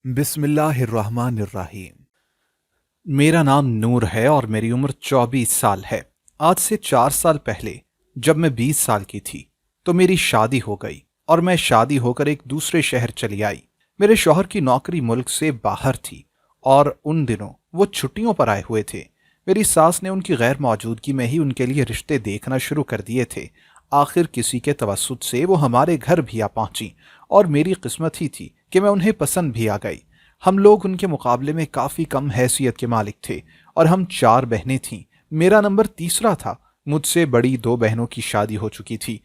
بسم اللہ الرحمن الرحیم۔ میرا نام نور ہے اور میری عمر 24 سال ہے۔ آج سے 4 سال پہلے جب میں 20 سال کی تھی تو میری شادی ہو گئی اور میں شادی ہو کر ایک دوسرے شہر چلی آئی۔ میرے شوہر کی نوکری ملک سے باہر تھی اور ان دنوں وہ چھٹیوں پر آئے ہوئے تھے۔ میری ساس نے ان کی غیر موجودگی میں ہی ان کے لیے رشتے دیکھنا شروع کر دیے تھے۔ آخر کسی کے توسط سے وہ ہمارے گھر بھی آ پہنچی اور میری قسمت ہی تھی کہ میں انہیں پسند بھی آ گئی۔ ہم لوگ ان کے مقابلے میں کافی کم حیثیت کے مالک تھے اور ہم 4 بہنیں تھیں۔ میرا نمبر تیسرا تھا۔ مجھ سے بڑی 2 بہنوں کی شادی ہو چکی تھی۔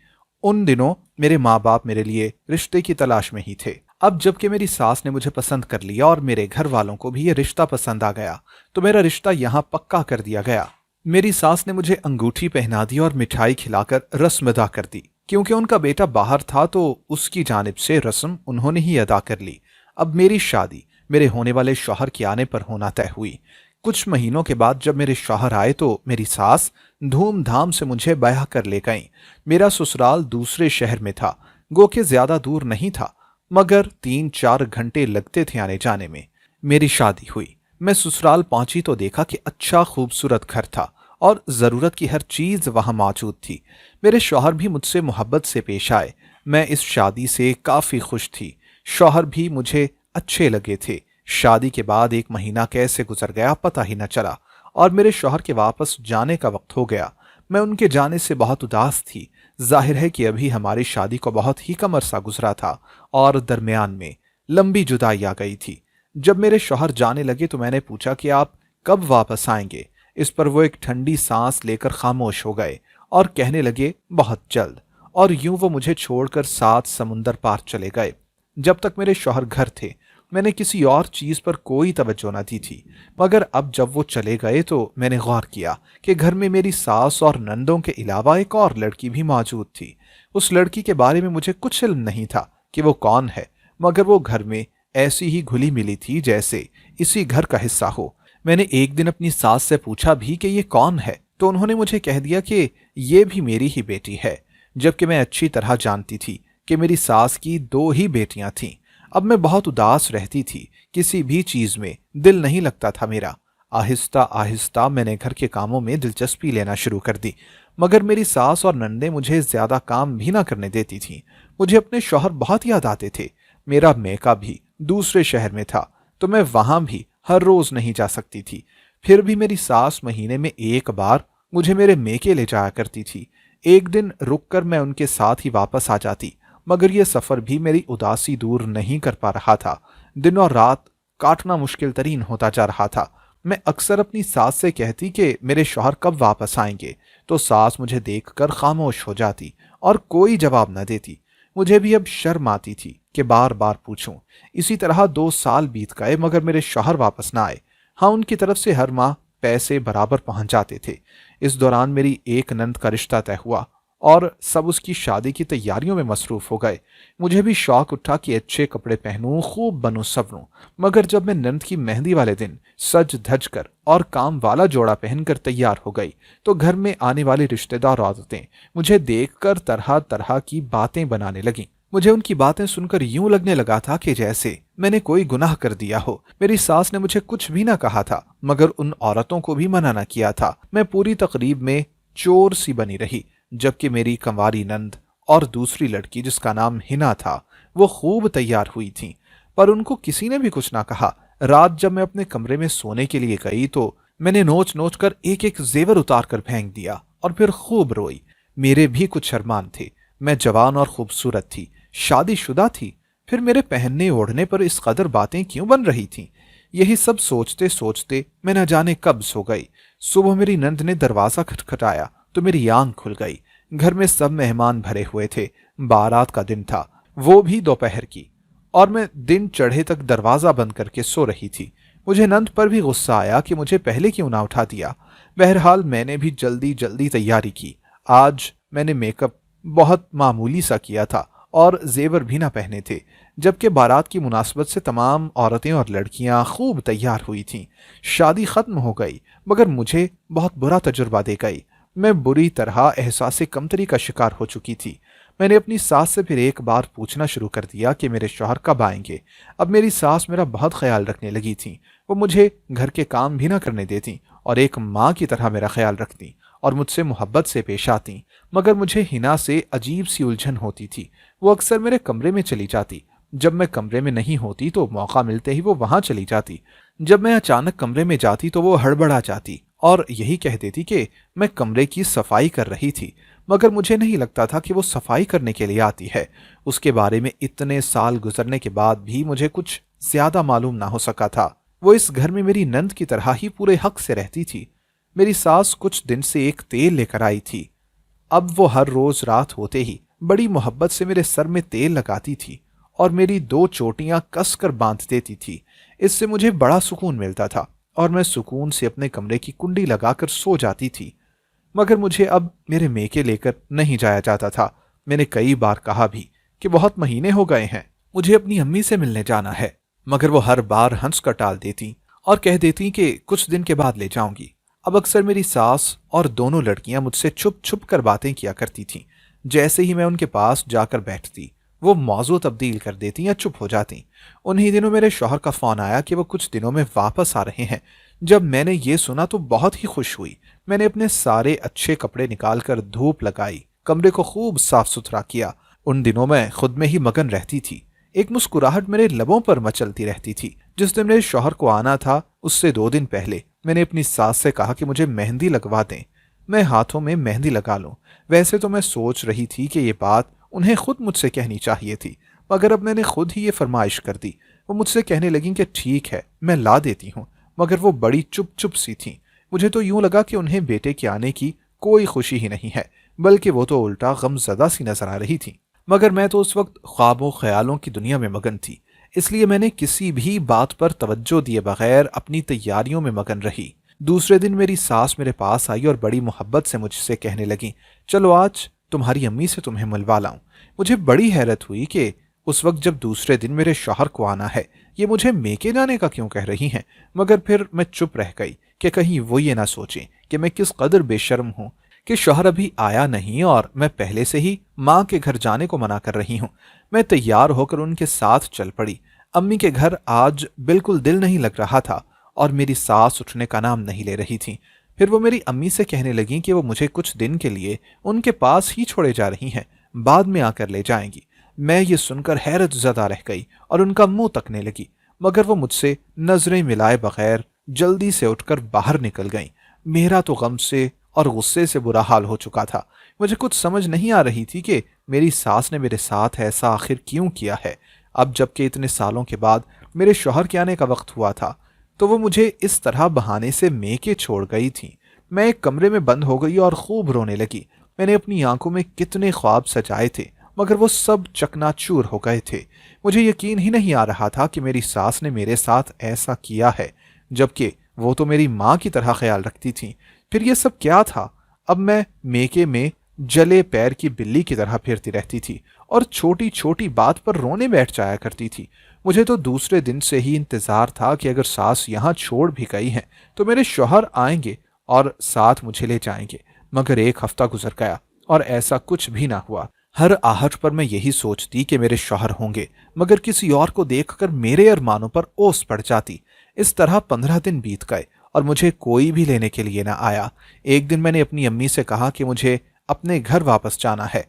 ان دنوں میرے ماں باپ میرے لیے رشتے کی تلاش میں ہی تھے۔ اب جب کہ میری ساس نے مجھے پسند کر لیا اور میرے گھر والوں کو بھی یہ رشتہ پسند آ گیا تو میرا رشتہ یہاں پکا کر دیا گیا۔ میری ساس نے مجھے انگوٹھی پہنا دی اور مٹھائی کھلا کر رسم ادا کر دی۔ کیونکہ ان کا بیٹا باہر تھا تو اس کی جانب سے رسم انہوں نے ہی ادا کر لی۔ اب میری شادی میرے ہونے والے شوہر کے آنے پر ہونا طے ہوئی۔ کچھ مہینوں کے بعد جب میرے شوہر آئے تو میری ساس دھوم دھام سے مجھے بیاہ کر لے گئیں۔ میرا سسرال دوسرے شہر میں تھا، گو کہ زیادہ دور نہیں تھا، مگر 3-4 گھنٹے لگتے تھے آنے جانے میں۔ میری شادی ہوئی، میں سسرال پہنچی تو دیکھا کہ اچھا خوبصورت گھر تھا اور ضرورت کی ہر چیز وہاں موجود تھی۔ میرے شوہر بھی مجھ سے محبت سے پیش آئے۔ میں اس شادی سے کافی خوش تھی۔ شوہر بھی مجھے اچھے لگے تھے۔ شادی کے بعد 1 مہینہ کیسے گزر گیا پتہ ہی نہ چلا اور میرے شوہر کے واپس جانے کا وقت ہو گیا۔ میں ان کے جانے سے بہت اداس تھی۔ ظاہر ہے کہ ابھی ہماری شادی کو بہت ہی کم عرصہ گزرا تھا اور درمیان میں لمبی جدائی آ گئی تھی۔ جب میرے شوہر جانے لگے تو میں نے پوچھا کہ آپ کب واپس آئیں گے؟ اس پر وہ ایک ٹھنڈی سانس لے کر خاموش ہو گئے اور کہنے لگے بہت جلد، اور یوں وہ مجھے چھوڑ کر 7 سمندر پار چلے گئے۔ جب تک میرے شوہر گھر تھے میں نے کسی اور چیز پر کوئی توجہ نہ دی تھی، مگر اب جب وہ چلے گئے تو میں نے غور کیا کہ گھر میں میری ساس اور نندوں کے علاوہ ایک اور لڑکی بھی موجود تھی۔ اس لڑکی کے بارے میں مجھے کچھ علم نہیں تھا کہ وہ کون ہے، مگر وہ گھر میں ایسی ہی گھلی ملی تھی جیسے اسی گھر کا حصہ ہو۔ میں نے ایک دن اپنی ساس سے پوچھا بھی کہ یہ کون ہے تو انہوں نے مجھے کہہ دیا کہ یہ بھی میری ہی بیٹی ہے، جبکہ میں اچھی طرح جانتی تھی کہ میری ساس کی 2 ہی بیٹیاں تھیں۔ اب میں بہت اداس رہتی تھی، کسی بھی چیز میں دل نہیں لگتا تھا میرا۔ آہستہ آہستہ میں نے گھر کے کاموں میں دلچسپی لینا شروع کر دی، مگر میری ساس اور نندیں مجھے زیادہ کام بھی نہ کرنے دیتی تھیں۔ مجھے اپنے شوہر بہت یاد آتے تھے۔ میرا میکا بھی دوسرے شہر میں تھا تو میں وہاں بھی ہر روز نہیں جا سکتی تھی۔ پھر بھی میری ساس مہینے میں ایک بار مجھے میرے میکے لے جایا کرتی تھی۔ ایک دن رک کر میں ان کے ساتھ ہی واپس آ جاتی، مگر یہ سفر بھی میری اداسی دور نہیں کر پا رہا تھا۔ دن اور رات کاٹنا مشکل ترین ہوتا جا رہا تھا۔ میں اکثر اپنی ساس سے کہتی کہ میرے شوہر کب واپس آئیں گے تو ساس مجھے دیکھ کر خاموش ہو جاتی اور کوئی جواب نہ دیتی۔ مجھے بھی اب شرم آتی تھی کہ بار بار پوچھوں۔ اسی طرح 2 سال بیت گئے مگر میرے شوہر واپس نہ آئے۔ ہاں، ان کی طرف سے ہر ماہ پیسے برابر پہنچ جاتے تھے۔ اس دوران میری ایک نند کا رشتہ طے ہوا اور سب اس کی شادی کی تیاریوں میں مصروف ہو گئے۔ مجھے بھی شوق اٹھا کہ اچھے کپڑے پہنوں، خوب بنوں سنوروں، مگر جب میں نند کی مہندی والے دن سج دھج کر اور کام والا جوڑا پہن کر تیار ہو گئی تو گھر میں آنے والی رشتہ دار عورتیں مجھے دیکھ کر طرح طرح کی باتیں بنانے لگیں۔ مجھے ان کی باتیں سن کر یوں لگنے لگا تھا کہ جیسے میں نے کوئی گناہ کر دیا ہو۔ میری ساس نے مجھے کچھ بھی نہ کہا تھا مگر ان عورتوں کو بھی منع نہ کیا تھا۔ میں پوری تقریب میں چور سی بنی رہی، جبکہ میری کنواری نند اور دوسری لڑکی جس کا نام ہنا تھا وہ خوب تیار ہوئی تھیں، پر ان کو کسی نے بھی کچھ نہ کہا۔ رات جب میں اپنے کمرے میں سونے کے لیے گئی تو میں نے نوچ نوچ کر ایک ایک زیور اتار کر پھینک دیا اور پھر خوب روئی۔ میرے بھی کچھ ارمان تھے۔ میں جوان اور خوبصورت تھی، شادی شدہ تھی، پھر میرے پہننے اوڑھنے پر اس قدر باتیں کیوں بن رہی تھیں؟ یہی سب سوچتے سوچتے میں نہ جانے کب سو گئی۔ صبح میری نند نے دروازہ کھٹکھٹایا تو میری آنکھ کھل گئی۔ گھر میں سب مہمان بھرے ہوئے تھے۔ بارات کا دن تھا، وہ بھی دوپہر کی، اور میں دن چڑھے تک دروازہ بند کر کے سو رہی تھی۔ مجھے نند پر بھی غصہ آیا کہ مجھے پہلے کیوں نہ اٹھا دیا۔ بہرحال میں نے بھی جلدی جلدی تیاری کی۔ آج میں نے میک اپ بہت معمولی سا کیا تھا اور زیور بھی نہ پہنے تھے، جبکہ بارات کی مناسبت سے تمام عورتیں اور لڑکیاں خوب تیار ہوئی تھیں۔ شادی ختم ہو گئی مگر مجھے بہت برا تجربہ دے گئی۔ میں بری طرح احساس کمتری کا شکار ہو چکی تھی۔ میں نے اپنی ساس سے پھر ایک بار پوچھنا شروع کر دیا کہ میرے شوہر کب آئیں گے۔ اب میری ساس میرا بہت خیال رکھنے لگی تھیں۔ وہ مجھے گھر کے کام بھی نہ کرنے دیتیں اور ایک ماں کی طرح میرا خیال رکھتیں اور مجھ سے محبت سے پیش آتیں، مگر مجھے ہنا سے عجیب سی الجھن ہوتی تھی۔ وہ اکثر میرے کمرے میں چلی جاتی۔ جب میں کمرے میں نہیں ہوتی تو موقع ملتے ہی وہ وہاں چلی جاتی۔ جب میں اچانک کمرے میں جاتی تو وہ ہڑبڑا جاتی اور یہی کہہ دیتی کہ میں کمرے کی صفائی کر رہی تھی، مگر مجھے نہیں لگتا تھا کہ وہ صفائی کرنے کے لیے آتی ہے۔ اس کے بارے میں اتنے سال گزرنے کے بعد بھی مجھے کچھ زیادہ معلوم نہ ہو سکا تھا۔ وہ اس گھر میں میری نند کی طرح ہی پورے حق سے رہتی تھی۔ میری ساس کچھ دن سے ایک تیل لے کر آئی تھی۔ اب وہ ہر روز رات ہوتے ہی بڑی محبت سے میرے سر میں تیل لگاتی تھی اور میری 2 چوٹیاں کس کر باندھ دیتی تھی۔ اس سے مجھے بڑا سکون ملتا تھا اور میں سکون سے اپنے کمرے کی کنڈی لگا کر سو جاتی تھی۔ مگر مجھے اب میرے میکے لے کر نہیں جایا جاتا تھا۔ میں نے کئی بار کہا بھی کہ بہت مہینے ہو گئے ہیں، مجھے اپنی امی سے ملنے جانا ہے، مگر وہ ہر بار ہنس کر ٹال دیتی اور کہہ دیتی کہ کچھ دن کے بعد لے جاؤں گی۔ اب اکثر میری ساس اور دونوں لڑکیاں مجھ سے چھپ چھپ کر باتیں کیا کرتی تھیں۔ جیسے ہی میں ان کے پاس جا کر بیٹھتی، وہ موضوع تبدیل کر دیتی یا چپ ہو جاتی۔ انہی دنوں میرے شوہر کا فون آیا کہ وہ کچھ دنوں میں واپس آ رہے ہیں۔ جب میں نے یہ سنا تو بہت ہی خوش ہوئی۔ میں نے اپنے سارے اچھے کپڑے نکال کر دھوپ لگائی، کمرے کو خوب صاف ستھرا کیا۔ ان دنوں میں خود میں ہی مگن رہتی تھی۔ ایک مسکراہٹ میرے لبوں پر مچلتی رہتی تھی۔ جس دن میرے شوہر کو آنا تھا اس سے 2 دن پہلے میں نے اپنی ساس سے کہا کہ مجھے مہندی لگوا دیں، میں ہاتھوں میں مہندی لگا لوں۔ ویسے تو میں سوچ رہی تھی کہ یہ بات انہیں خود مجھ سے کہنی چاہیے تھی، مگر اب میں نے خود ہی یہ فرمائش کر دی۔ وہ مجھ سے کہنے لگیں کہ ٹھیک ہے میں لا دیتی ہوں، مگر وہ بڑی چپ چپ سی تھیں۔ مجھے تو یوں لگا کہ انہیں بیٹے کے آنے کی کوئی خوشی ہی نہیں ہے، بلکہ وہ تو الٹا غم زدہ سی نظر آ رہی تھیں۔ مگر میں تو اس وقت خواب و خیالوں کی دنیا میں مگن تھی، اس لیے میں نے کسی بھی بات پر توجہ دیے بغیر اپنی تیاریوں میں مگن رہی۔ دوسرے دن میری ساس میرے پاس آئی اور بڑی محبت سے مجھ سے کہنے لگیں، چلو آج تمہاری امی سے تمہیں ملوا لاؤں۔ مجھے بڑی حیرت ہوئی کہ اس وقت جب دوسرے دن میرے شوہر کو آنا ہے یہ مجھے میکے جانے کا کیوں کہہ رہی ہیں، مگر پھر میں چپ رہ گئی کہ کہیں وہ یہ نہ سوچیں کہ میں کس قدر بے شرم ہوں کہ شوہر ابھی آیا نہیں اور میں پہلے سے ہی ماں کے گھر جانے کو منع کر رہی ہوں۔ میں تیار ہو کر ان کے ساتھ چل پڑی۔ امی کے گھر آج بالکل دل نہیں لگ رہا تھا اور میری ساس اٹھنے کا نام نہیں لے رہی تھی۔ پھر وہ میری امی سے کہنے لگیں کہ وہ مجھے کچھ دن کے لیے ان کے پاس ہی چھوڑے جا رہی ہیں، بعد میں آ کر لے جائیں گی۔ میں یہ سن کر حیرت زدہ رہ گئی اور ان کا منہ تکنے لگی، مگر وہ مجھ سے نظریں ملائے بغیر جلدی سے اٹھ کر باہر نکل گئیں۔ میرا تو غم سے اور غصے سے برا حال ہو چکا تھا۔ مجھے کچھ سمجھ نہیں آ رہی تھی کہ میری ساس نے میرے ساتھ ایسا آخر کیوں کیا ہے۔ اب جب کہ اتنے سالوں کے بعد میرے شوہر کے آنے کا وقت ہوا تھا تو وہ مجھے اس طرح بہانے سے میکے چھوڑ گئی تھیں۔ میں ایک کمرے میں بند ہو گئی اور خوب رونے لگی۔ میں نے اپنی آنکھوں میں کتنے خواب سجائے تھے مگر وہ سب چکنا چور ہو گئے تھے۔ مجھے یقین ہی نہیں آ رہا تھا کہ میری ساس نے میرے ساتھ ایسا کیا ہے، جبکہ وہ تو میری ماں کی طرح خیال رکھتی تھیں۔ پھر یہ سب کیا تھا؟ اب میں میکے میں جلے پیر کی بلی کی طرح پھرتی رہتی تھی اور چھوٹی چھوٹی بات پر رونے بیٹھ جایا کرتی تھی۔ مجھے تو دوسرے دن سے ہی انتظار تھا کہ اگر ساس یہاں چھوڑ بھی گئی ہیں تو میرے شوہر آئیں گے اور ساتھ مجھے لے جائیں گے، مگر 1 ہفتہ گزر گیا اور ایسا کچھ بھی نہ ہوا۔ ہر آہٹ پر میں یہی سوچتی کہ میرے شوہر ہوں گے، مگر کسی اور کو دیکھ کر میرے ارمانوں پر اوس پڑ جاتی۔ اس طرح 15 دن بیت گئے اور مجھے کوئی بھی لینے کے لیے نہ آیا۔ ایک دن میں نے اپنی امی سے کہا کہ مجھے اپنے گھر واپس جانا ہے،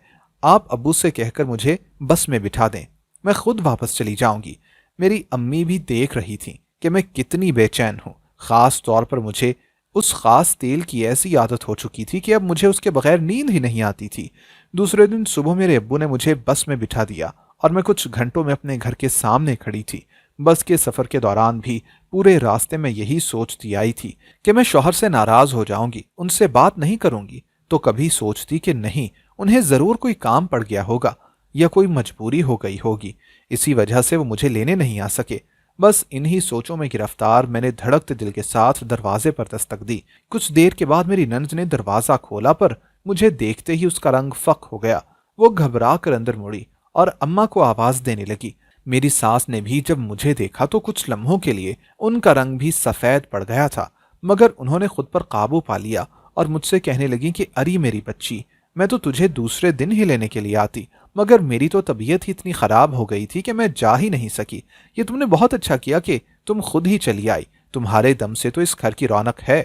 آپ ابو سے کہہ کر مجھے بس میں بٹھا دیں، میں خود واپس چلی جاؤں گی۔ میری امی بھی دیکھ رہی تھیں کہ میں کتنی بے چین ہوں، خاص طور پر مجھے اس خاص تیل کی ایسی عادت ہو چکی تھی کہ اب مجھے اس کے بغیر نیند ہی نہیں آتی تھی۔ دوسرے دن صبح میرے ابو نے مجھے بس میں بٹھا دیا اور میں کچھ گھنٹوں میں اپنے گھر کے سامنے کھڑی تھی۔ بس کے سفر کے دوران بھی پورے راستے میں یہی سوچتی آئی تھی کہ میں شوہر سے ناراض ہو جاؤں گی، ان سے بات نہیں کروں گی، تو کبھی سوچتی کہ نہیں، انہیں ضرور کوئی کام پڑ گیا ہوگا یا کوئی مجبوری ہو گئی ہوگی، اسی وجہ سے وہ مجھے لینے نہیں آ سکے۔ بس انہی سوچوں میں گرفتار میں نے دھڑکتے دل کے ساتھ دروازے پر دستک دی۔ کچھ دیر کے بعد میری نند نے دروازہ کھولا، پر مجھے دیکھتے ہی اس کا رنگ فک ہو گیا۔ وہ گھبرا کر اندر مڑی اور اماں کو آواز دینے لگی۔ میری ساس نے بھی جب مجھے دیکھا تو کچھ لمحوں کے لیے ان کا رنگ بھی سفید پڑ گیا تھا، مگر انہوں نے خود پر قابو پا لیا اور مجھ سے کہنے لگی کہ اری میری بچی، میں تو تجھے دوسرے دن ہی لینے کے لیے آتی، مگر میری تو طبیعت ہی اتنی خراب ہو گئی تھی کہ میں جا ہی نہیں سکی۔ یہ تم نے بہت اچھا کیا کہ تم خود ہی چلی آئی، تمہارے دم سے تو اس گھر کی رونق ہے۔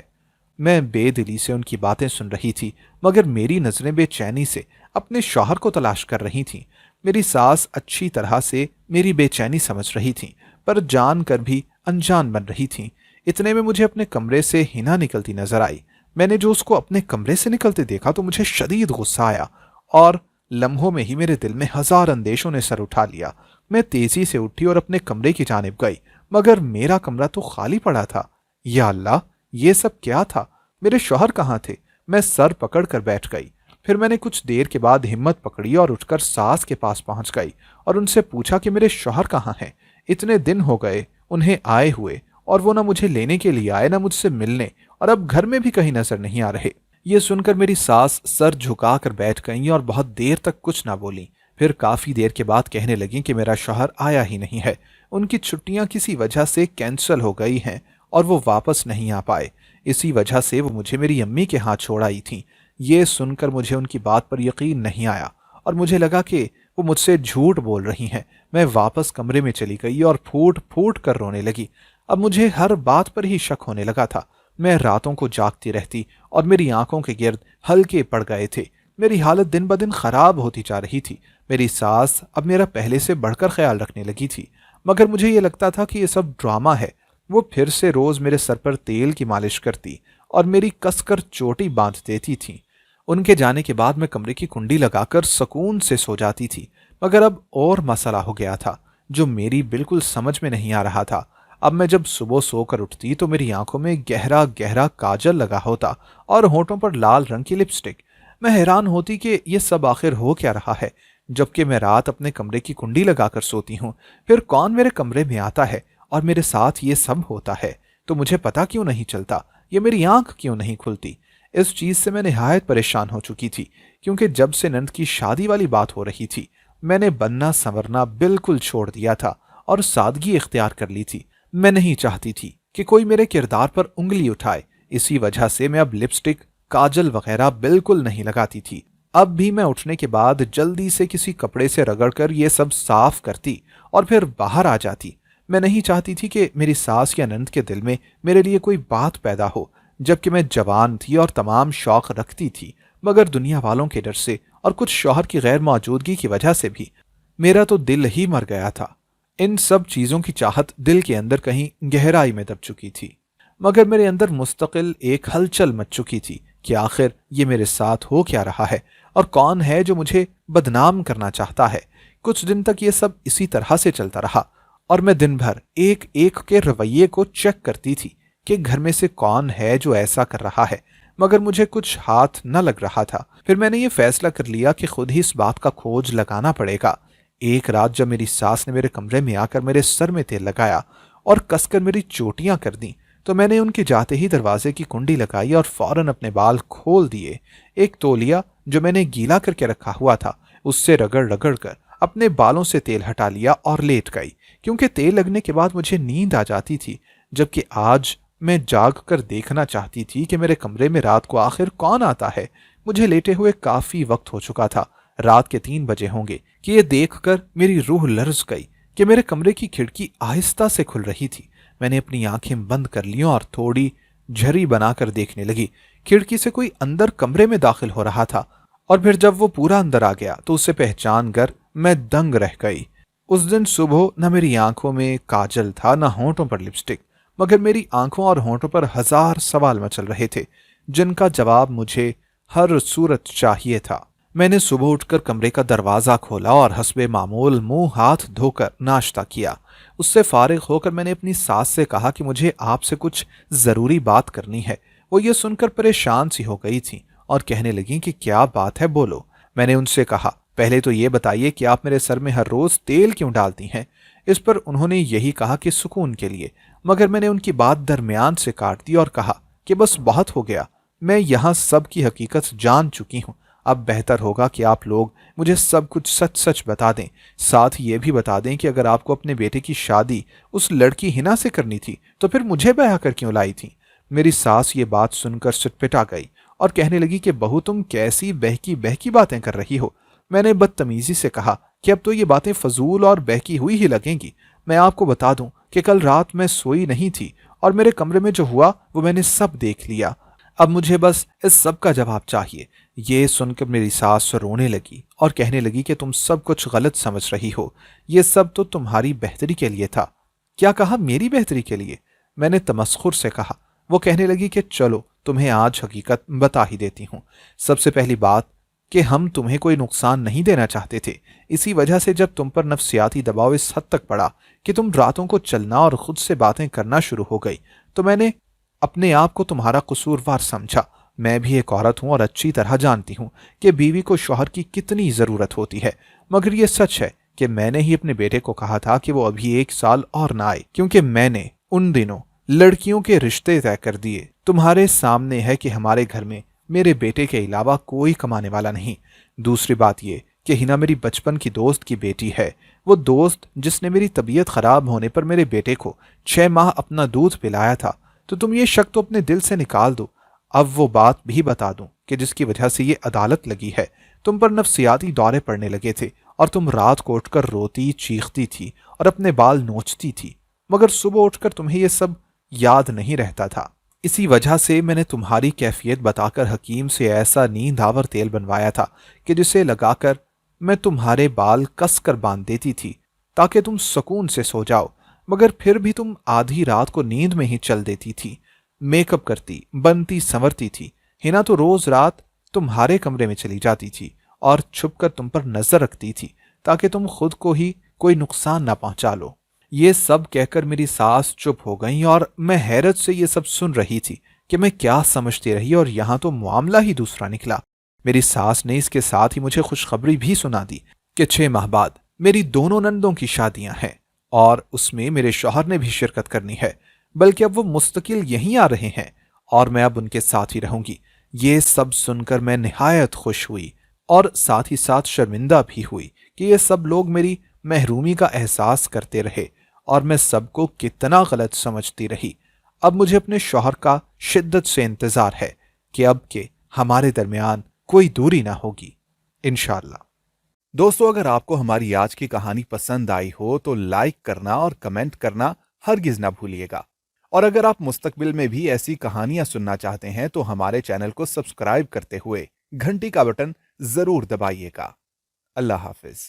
میں بے دلی سے ان کی باتیں سن رہی تھی، مگر میری نظریں بے چینی سے اپنے شوہر کو تلاش کر رہی تھیں۔ میری ساس اچھی طرح سے میری بے چینی سمجھ رہی تھیں، پر جان کر بھی انجان بن رہی تھیں۔ اتنے میں مجھے اپنے کمرے سے حنا نکلتی نظر آئی۔ میں نے جو اس کو اپنے کمرے سے نکلتے دیکھا تو مجھے شدید غصہ آیا، اور لمحوں میں ہی میرے دل میں ہزار اندیشوں نے سر اٹھا لیا۔ میں تیزی سے اٹھی اور اپنے کمرے کی جانب گئی، مگر میرا کمرہ تو خالی پڑا تھا۔ یا اللہ، یہ سب کیا تھا؟ میرے شوہر کہاں تھے؟ میں سر پکڑ کر بیٹھ گئی۔ پھر میں نے کچھ دیر کے بعد ہمت پکڑی اور اٹھ کر ساس کے پاس پہنچ گئی اور ان سے پوچھا کہ میرے شوہر کہاں ہیں؟ اتنے دن ہو گئے انہیں آئے ہوئے، اور وہ نہ مجھے لینے کے لیے آئے نہ مجھ سے ملنے، اور اب گھر میں بھی کہیں نظر نہیں آ رہے۔ یہ سن کر میری ساس سر جھکا کر بیٹھ گئیں اور بہت دیر تک کچھ نہ بولیں۔ پھر کافی دیر کے بعد کہنے لگیں کہ میرا شوہر آیا ہی نہیں ہے، ان کی چھٹیاں کسی وجہ سے کینسل ہو گئی ہیں اور وہ واپس نہیں آ پائے، اسی وجہ سے وہ مجھے میری امی کے ہاتھ چھوڑ آئی تھیں۔ یہ سن کر مجھے ان کی بات پر یقین نہیں آیا اور مجھے لگا کہ وہ مجھ سے جھوٹ بول رہی ہیں۔ میں واپس کمرے میں چلی گئی اور پھوٹ پھوٹ کر رونے لگی۔ اب مجھے ہر بات پر ہی شک ہونے لگا تھا۔ میں راتوں کو جاگتی رہتی اور میری آنکھوں کے گرد ہلکے پڑ گئے تھے۔ میری حالت دن بدن خراب ہوتی جا رہی تھی۔ میری ساس اب میرا پہلے سے بڑھ کر خیال رکھنے لگی تھی، مگر مجھے یہ لگتا تھا کہ یہ سب ڈرامہ ہے۔ وہ پھر سے روز میرے سر پر تیل کی مالش کرتی اور میری کس کر چوٹی باندھ دیتی تھی۔ ان کے جانے کے بعد میں کمرے کی کنڈی لگا کر سکون سے سو جاتی تھی، مگر اب اور مسئلہ ہو گیا تھا جو میری بالکل سمجھ میں نہیں آ رہا تھا۔ اب میں جب صبح سو کر اٹھتی تو میری آنکھوں میں گہرا گہرا کاجل لگا ہوتا اور ہونٹوں پر لال رنگ کی لپسٹک۔ میں حیران ہوتی کہ یہ سب آخر ہو کیا رہا ہے، جبکہ میں رات اپنے کمرے کی کنڈی لگا کر سوتی ہوں۔ پھر کون میرے کمرے میں آتا ہے اور میرے ساتھ یہ سب ہوتا ہے تو مجھے پتا کیوں نہیں چلتا؟ یہ میری آنکھ کیوں نہیں کھلتی؟ اس چیز سے میں نہایت پریشان ہو چکی تھی، کیونکہ جب سے نند کی شادی والی بات ہو رہی تھی میں نے بننا سنورنا بالکل چھوڑ دیا تھا اور سادگی اختیار کر لی تھی۔ میں نہیں چاہتی تھی کہ کوئی میرے کردار پر انگلی اٹھائے، اسی وجہ سے میں اب لپسٹک، کاجل وغیرہ بالکل نہیں لگاتی تھی۔ اب بھی میں اٹھنے کے بعد جلدی سے کسی کپڑے سے رگڑ کر یہ سب صاف کرتی اور پھر باہر آ جاتی۔ میں نہیں چاہتی تھی کہ میری ساس یا نند کے دل میں میرے لیے کوئی بات پیدا ہو، جبکہ میں جوان تھی اور تمام شوق رکھتی تھی، مگر دنیا والوں کے ڈر سے اور کچھ شوہر کی غیر موجودگی کی وجہ سے بھی میرا تو دل ہی مر گیا تھا۔ ان سب چیزوں کی چاہت دل کے اندر کہیں گہرائی میں دب چکی تھی، مگر میرے اندر مستقل ایک ہلچل مچ چکی تھی کہ آخر یہ میرے ساتھ ہو کیا رہا ہے اور کون ہے جو مجھے بدنام کرنا چاہتا ہے۔ کچھ دن تک یہ سب اسی طرح سے چلتا رہا اور میں دن بھر ایک ایک کے رویے کو چیک کرتی تھی کہ گھر میں سے کون ہے جو ایسا کر رہا ہے، مگر مجھے کچھ ہاتھ نہ لگ رہا تھا۔ پھر میں نے یہ فیصلہ کر لیا کہ خود ہی اس بات کا کھوج لگانا پڑے گا۔ ایک رات جب میری ساس نے میرے کمرے میں آ کر میرے سر میں تیل لگایا اور کس کر میری چوٹیاں کر دیں تو میں نے ان کے جاتے ہی دروازے کی کنڈی لگائی اور فوراً اپنے بال کھول دیے۔ ایک تولیہ جو میں نے گیلا کر کے رکھا ہوا تھا اس سے رگڑ رگڑ کر اپنے بالوں سے تیل ہٹا لیا اور لیٹ گئی، کیونکہ تیل لگنے کے بعد مجھے نیند آ جاتی تھی، جبکہ آج میں جاگ کر دیکھنا چاہتی تھی کہ میرے کمرے میں رات کو آخر کون آتا ہے۔ مجھے لیٹے ہوئے کافی وقت ہو چکا تھا، رات کے 3 بجے ہوں گے، کہ یہ دیکھ کر میری روح لرز گئی کہ میرے کمرے کی کھڑکی آہستہ سے کھل رہی تھی۔ میں نے اپنی آنکھیں بند کر لیں اور تھوڑی جھری بنا کر دیکھنے لگی۔ کھڑکی سے کوئی اندر کمرے میں داخل ہو رہا تھا، اور پھر جب وہ پورا اندر آ گیا تو اسے پہچان کر میں دنگ رہ گئی۔ اس دن صبح نہ میری آنکھوں میں کاجل تھا نہ ہونٹوں پر لپسٹک، مگر میری آنکھوں اور ہونٹوں پر ہزار سوال مچل رہے تھے جن کا جواب مجھے ہر صورت چاہیے تھا۔ میں نے صبح اٹھ کر کمرے کا دروازہ کھولا اور حسب معمول منہ ہاتھ دھو کر ناشتہ کیا۔ اس سے فارغ ہو کر میں نے اپنی ساس سے کہا کہ مجھے آپ سے کچھ ضروری بات کرنی ہے۔ وہ یہ سن کر پریشان سی ہو گئی تھیں اور کہنے لگیں کہ کیا بات ہے، بولو۔ میں نے ان سے کہا پہلے تو یہ بتائیے کہ آپ میرے سر میں ہر روز تیل کیوں ڈالتی ہیں؟ اس پر انہوں نے یہی کہا کہ سکون کے لیے، مگر میں نے ان کی بات درمیان سے کاٹ دی اور کہا کہ بس بہت ہو گیا، میں یہاں سب کی حقیقت جان چکی ہوں۔ اب بہتر ہوگا کہ آپ لوگ مجھے سب کچھ سچ سچ بتا دیں، ساتھ یہ بھی بتا دیں کہ اگر آپ کو اپنے بیٹے کی شادی اس لڑکی حنا سے کرنی تھی تو پھر مجھے بیاہ کر کیوں لائی تھی؟ میری ساس یہ بات سن کر سٹپٹا گئی اور کہنے لگی کہ بہو تم کیسی بہکی بہکی باتیں کر رہی ہو۔ میں نے بدتمیزی سے کہا کہ اب تو یہ باتیں فضول اور بہکی ہوئی ہی لگیں گی۔ میں آپ کو بتا دوں کہ کل رات میں سوئی نہیں تھی اور میرے کمرے میں جو ہوا وہ میں نے سب دیکھ لیا۔ اب مجھے بس اس سب کا جواب چاہیے۔ یہ سن کر میری ساس رونے لگی اور کہنے لگی کہ تم سب کچھ غلط سمجھ رہی ہو، یہ سب تو تمہاری بہتری کے لیے تھا۔ کیا کہا؟ میری بہتری کے لیے؟ میں نے تمسخر سے کہا۔ وہ کہنے لگی کہ چلو تمہیں آج حقیقت بتا ہی دیتی ہوں۔ سب سے پہلی بات کہ ہم تمہیں کوئی نقصان نہیں دینا چاہتے تھے، اسی وجہ سے جب تم پر نفسیاتی دباؤ اس حد تک پڑا کہ تم راتوں کو چلنا اور خود سے باتیں کرنا شروع ہو گئی تو میں نے اپنے آپ کو تمہارا قصوروار سمجھا۔ میں بھی ایک عورت ہوں اور اچھی طرح جانتی ہوں کہ بیوی کو شوہر کی کتنی ضرورت ہوتی ہے، مگر یہ سچ ہے کہ میں نے ہی اپنے بیٹے کو کہا تھا کہ وہ ابھی 1 سال اور نہ آئے، کیونکہ میں نے ان دنوں لڑکیوں کے رشتے طے کر دیے۔ تمہارے سامنے ہے کہ ہمارے گھر میں میرے بیٹے کے علاوہ کوئی کمانے والا نہیں۔ دوسری بات یہ کہ ہنا میری بچپن کی دوست کی بیٹی ہے، وہ دوست جس نے میری طبیعت خراب ہونے پر میرے بیٹے کو 6 ماہ اپنا دودھ پلایا تھا۔ تو تم یہ شک تو اپنے دل سے نکال دو۔ اب وہ بات بھی بتا دوں کہ جس کی وجہ سے یہ عدالت لگی ہے۔ تم پر نفسیاتی دورے پڑنے لگے تھے اور تم رات کو اٹھ کر روتی چیختی تھی اور اپنے بال نوچتی تھی، مگر صبح اٹھ کر تمہیں یہ سب یاد نہیں رہتا تھا۔ اسی وجہ سے میں نے تمہاری کیفیت بتا کر حکیم سے ایسا نیند آور تیل بنوایا تھا کہ جسے لگا کر میں تمہارے بال کس کر باندھ دیتی تھی تاکہ تم سکون سے سو جاؤ، مگر پھر بھی تم آدھی رات کو نیند میں ہی چل دیتی تھی۔ میک اپ کرتی، بنتی سنورتی تھی۔ ہنا تو روز رات تمہارے کمرے میں چلی جاتی تھی اور چھپ کر تم پر نظر رکھتی تھی تاکہ تم خود کو ہی کوئی نقصان نہ پہنچا لو۔ یہ سب کہہ کر میری ساس چپ ہو گئیں اور میں حیرت سے یہ سب سن رہی تھی کہ میں کیا سمجھتی رہی اور یہاں تو معاملہ ہی دوسرا نکلا۔ میری ساس نے اس کے ساتھ ہی مجھے خوشخبری بھی سنا دی کہ 6 ماہ بعد میری دونوں نندوں کی شادیاں ہیں اور اس میں میرے شوہر نے بھی شرکت کرنی ہے، بلکہ اب وہ مستقل یہیں آ رہے ہیں اور میں اب ان کے ساتھ ہی رہوں گی۔ یہ سب سن کر میں نہایت خوش ہوئی اور ساتھ ہی ساتھ شرمندہ بھی ہوئی کہ یہ سب لوگ میری محرومی کا احساس کرتے رہے اور میں سب کو کتنا غلط سمجھتی رہی۔ اب مجھے اپنے شوہر کا شدت سے انتظار ہے کہ اب کے ہمارے درمیان کوئی دوری نہ ہوگی انشاءاللہ۔ دوستو، اگر آپ کو ہماری آج کی کہانی پسند آئی ہو تو لائک کرنا اور کمنٹ کرنا ہرگز نہ بھولیے گا، اور اگر آپ مستقبل میں بھی ایسی کہانیاں سننا چاہتے ہیں تو ہمارے چینل کو سبسکرائب کرتے ہوئے گھنٹی کا بٹن ضرور دبائیے گا۔ اللہ حافظ۔